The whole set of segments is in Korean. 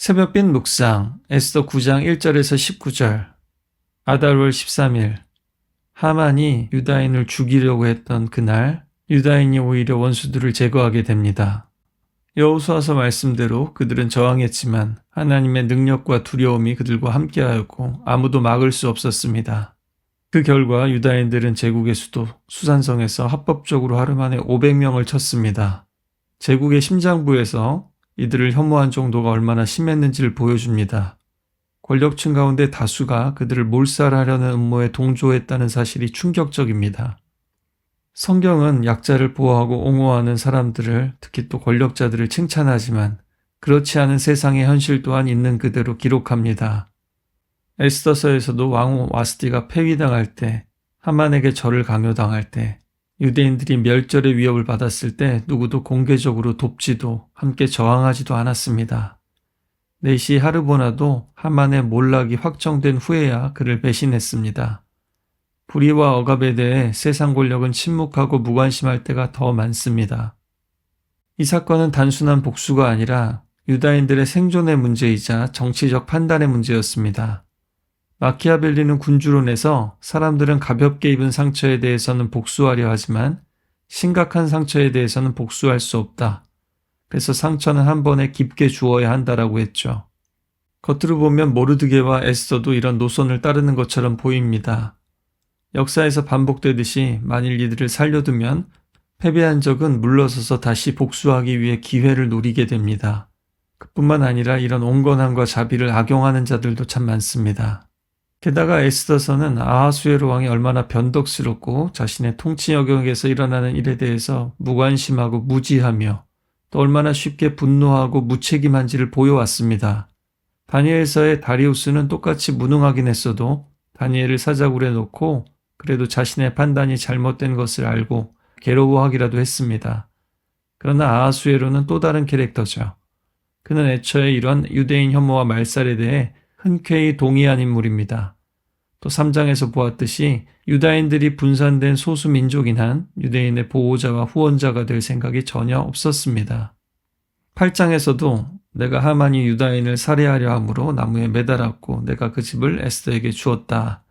새벽빛 묵상 에스더 9장 1절에서 19절. 아달월 13일 하만이 유다인을 죽이려고 했던 그날 유다인이 오히려 원수들을 제거하게 됩니다. 여호수아서 말씀대로 그들은 저항했지만 하나님의 능력과 두려움이 그들과 함께하였고 아무도 막을 수 없었습니다. 그 결과 유다인들은 제국의 수도 수산성에서 합법적으로 하루 만에 500명을 쳤습니다. 제국의 심장부에서 이들을 혐오한 정도가 얼마나 심했는지를 보여줍니다. 권력층 가운데 다수가 그들을 몰살하려는 음모에 동조했다는 사실이 충격적입니다. 성경은 약자를 보호하고 옹호하는 사람들을, 특히 또 권력자들을 칭찬하지만 그렇지 않은 세상의 현실 또한 있는 그대로 기록합니다. 에스더서에서도 왕후 와스티가 폐위당할 때, 하만에게 절을 강요당할 때, 유대인들이 멸절의 위협을 받았을 때 누구도 공개적으로 돕지도 함께 저항하지도 않았습니다. 내시 하르보나도 하만의 몰락이 확정된 후에야 그를 배신했습니다. 불의와 억압에 대해 세상 권력은 침묵하고 무관심할 때가 더 많습니다. 이 사건은 단순한 복수가 아니라 유다인들의 생존의 문제이자 정치적 판단의 문제였습니다. 마키아벨리는 군주론에서 사람들은 가볍게 입은 상처에 대해서는 복수하려 하지만 심각한 상처에 대해서는 복수할 수 없다. 그래서 상처는 한 번에 깊게 주어야 한다라고 했죠. 겉으로 보면 모르드게와 에스더도 이런 노선을 따르는 것처럼 보입니다. 역사에서 반복되듯이 만일 이들을 살려두면 패배한 적은 물러서서 다시 복수하기 위해 기회를 노리게 됩니다. 그뿐만 아니라 이런 온건함과 자비를 악용하는 자들도 참 많습니다. 게다가 에스더서는 아하수에로 왕이 얼마나 변덕스럽고 자신의 통치 영역에서 일어나는 일에 대해서 무관심하고 무지하며 또 얼마나 쉽게 분노하고 무책임한지를 보여왔습니다. 다니엘서의 다리우스는 똑같이 무능하긴 했어도 다니엘을 사자굴에 놓고 그래도 자신의 판단이 잘못된 것을 알고 괴로워하기라도 했습니다. 그러나 아하수에로는 또 다른 캐릭터죠. 그는 애초에 이런 유대인 혐오와 말살에 대해 흔쾌히 동의한 인물입니다. 또 3장에서 보았듯이 유다인들이 분산된 소수민족인 한 유대인의 보호자와 후원자가 될 생각이 전혀 없었습니다. 8장에서도 내가 하만이 유다인을 살해하려 함으로 나무에 매달았고 내가 그 집을 에스더에게 주었다.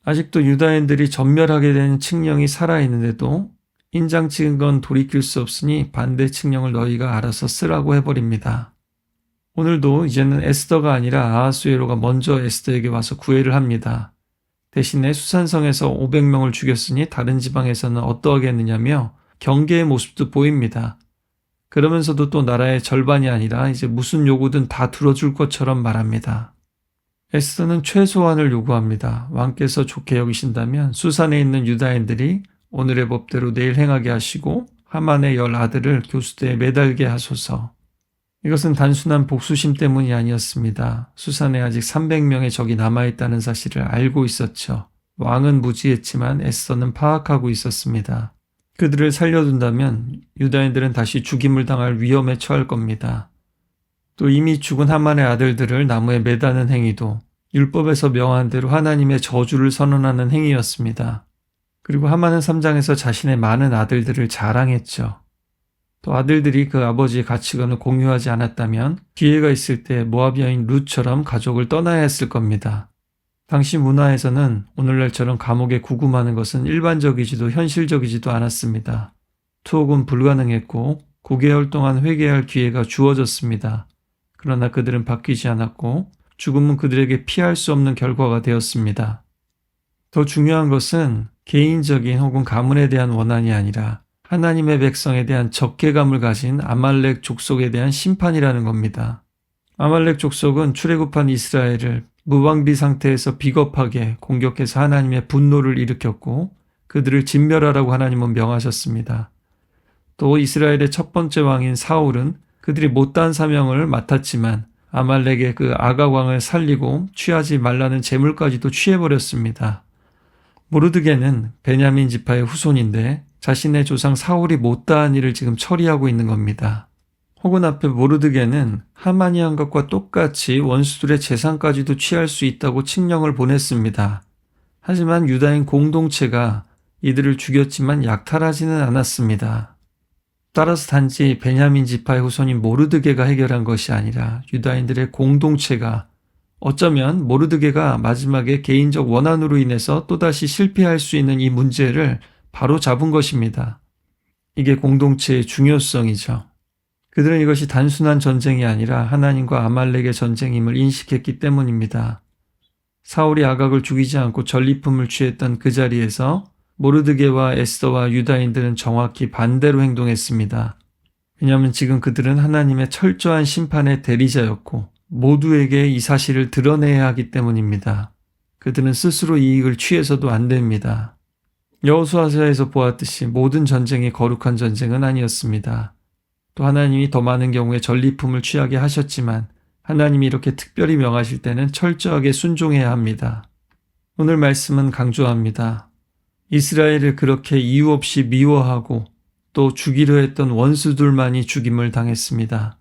아직도 유다인들이 전멸하게 된 칙령이 살아있는데도 인장 찍은 건 돌이킬 수 없으니 반대 칙령을 너희가 알아서 쓰라고 해버립니다. 오늘도 이제는 에스더가 아니라 아하수에로가 먼저 에스더에게 와서 구애를 합니다. 대신에 수산성에서 500명을 죽였으니 다른 지방에서는 어떠하겠느냐며 경계의 모습도 보입니다. 그러면서도 또 나라의 절반이 아니라 이제 무슨 요구든 다 들어줄 것처럼 말합니다. 에스더는 최소한을 요구합니다. 왕께서 좋게 여기신다면 수산에 있는 유다인들이 오늘의 법대로 내일 행하게 하시고 하만의 10 아들을 교수대에 매달게 하소서. 이것은 단순한 복수심 때문이 아니었습니다. 수산에 아직 300명의 적이 남아있다는 사실을 알고 있었죠. 왕은 무지했지만 에스더는 파악하고 있었습니다. 그들을 살려둔다면 유다인들은 다시 죽임을 당할 위험에 처할 겁니다. 또 이미 죽은 하만의 아들들을 나무에 매다는 행위도 율법에서 명한 대로 하나님의 저주를 선언하는 행위였습니다. 그리고 하만은 3장에서 자신의 많은 아들들을 자랑했죠. 또 아들들이 그 아버지의 가치관을 공유하지 않았다면 기회가 있을 때 모압 여인 룻처럼 가족을 떠나야 했을 겁니다. 당시 문화에서는 오늘날처럼 감옥에 구금하는 것은 일반적이지도 현실적이지도 않았습니다. 투옥은 불가능했고 9개월 동안 회개할 기회가 주어졌습니다. 그러나 그들은 바뀌지 않았고 죽음은 그들에게 피할 수 없는 결과가 되었습니다. 더 중요한 것은 개인적인 혹은 가문에 대한 원한이 아니라 하나님의 백성에 대한 적개감을 가진 아말렉 족속에 대한 심판이라는 겁니다. 아말렉 족속은 출애굽한 이스라엘을 무방비 상태에서 비겁하게 공격해서 하나님의 분노를 일으켰고 그들을 진멸하라고 하나님은 명하셨습니다. 또 이스라엘의 첫 번째 왕인 사울은 그들이 못다한 사명을 맡았지만 아말렉의 그 아각 왕을 살리고 취하지 말라는 재물까지도 취해버렸습니다. 모르드게는 베냐민 지파의 후손인데 자신의 조상 사울이 못다한 일을 지금 처리하고 있는 겁니다. 혹은 앞에 모르드게는 하만이 한 것과 똑같이 원수들의 재산까지도 취할 수 있다고 칙령을 보냈습니다. 하지만 유다인 공동체가 이들을 죽였지만 약탈하지는 않았습니다. 따라서 단지 베냐민 지파의 후손인 모르드게가 해결한 것이 아니라 유다인들의 공동체가, 어쩌면 모르드게가 마지막에 개인적 원한으로 인해서 또다시 실패할 수 있는 이 문제를 바로 잡은 것입니다. 이게 공동체의 중요성이죠. 그들은 이것이 단순한 전쟁이 아니라 하나님과 아말렉의 전쟁임을 인식했기 때문입니다. 사울이 아각을 죽이지 않고 전리품을 취했던 그 자리에서 모르드게와 에스더와 유다인들은 정확히 반대로 행동했습니다. 왜냐하면 지금 그들은 하나님의 철저한 심판의 대리자였고 모두에게 이 사실을 드러내야 하기 때문입니다. 그들은 스스로 이익을 취해서도 안 됩니다. 여호수아서에서 보았듯이 모든 전쟁이 거룩한 전쟁은 아니었습니다. 또 하나님이 더 많은 경우에 전리품을 취하게 하셨지만 하나님이 이렇게 특별히 명하실 때는 철저하게 순종해야 합니다. 오늘 말씀은 강조합니다. 이스라엘을 그렇게 이유 없이 미워하고 또 죽이려 했던 원수들만이 죽임을 당했습니다.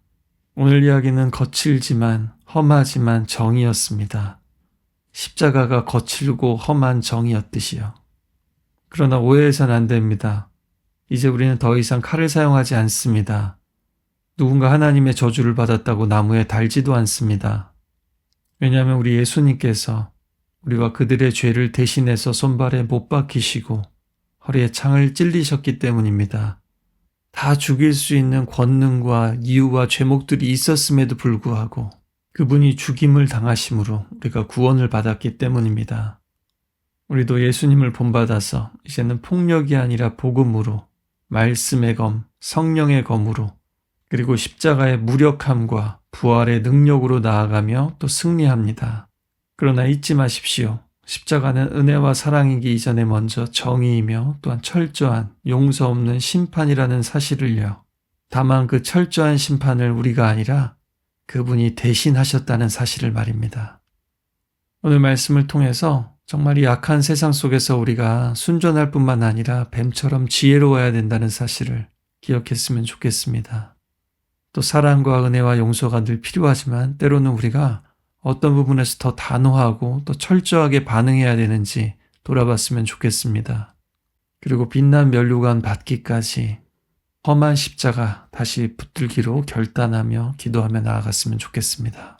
오늘 이야기는 거칠지만 험하지만 정의였습니다. 십자가가 거칠고 험한 정의였듯이요. 그러나 오해해서는 안 됩니다. 이제 우리는 더 이상 칼을 사용하지 않습니다. 누군가 하나님의 저주를 받았다고 나무에 달지도 않습니다. 왜냐하면 우리 예수님께서 우리와 그들의 죄를 대신해서 손발에 못 박히시고 허리에 창을 찔리셨기 때문입니다. 다 죽일 수 있는 권능과 이유와 죄목들이 있었음에도 불구하고 그분이 죽임을 당하심으로 우리가 구원을 받았기 때문입니다. 우리도 예수님을 본받아서 이제는 폭력이 아니라 복음으로, 말씀의 검, 성령의 검으로, 그리고 십자가의 무력함과 부활의 능력으로 나아가며 또 승리합니다. 그러나 잊지 마십시오. 십자가는 은혜와 사랑이기 이전에 먼저 정의이며 또한 철저한 용서 없는 심판이라는 사실을요. 다만 그 철저한 심판을 우리가 아니라 그분이 대신하셨다는 사실을 말입니다. 오늘 말씀을 통해서 정말 이 약한 세상 속에서 우리가 순전할 뿐만 아니라 뱀처럼 지혜로워야 된다는 사실을 기억했으면 좋겠습니다. 또 사랑과 은혜와 용서가 늘 필요하지만 때로는 우리가 어떤 부분에서 더 단호하고 또 철저하게 반응해야 되는지 돌아봤으면 좋겠습니다. 그리고 빛난 면류관 받기까지 험한 십자가 다시 붙들기로 결단하며 기도하며 나아갔으면 좋겠습니다.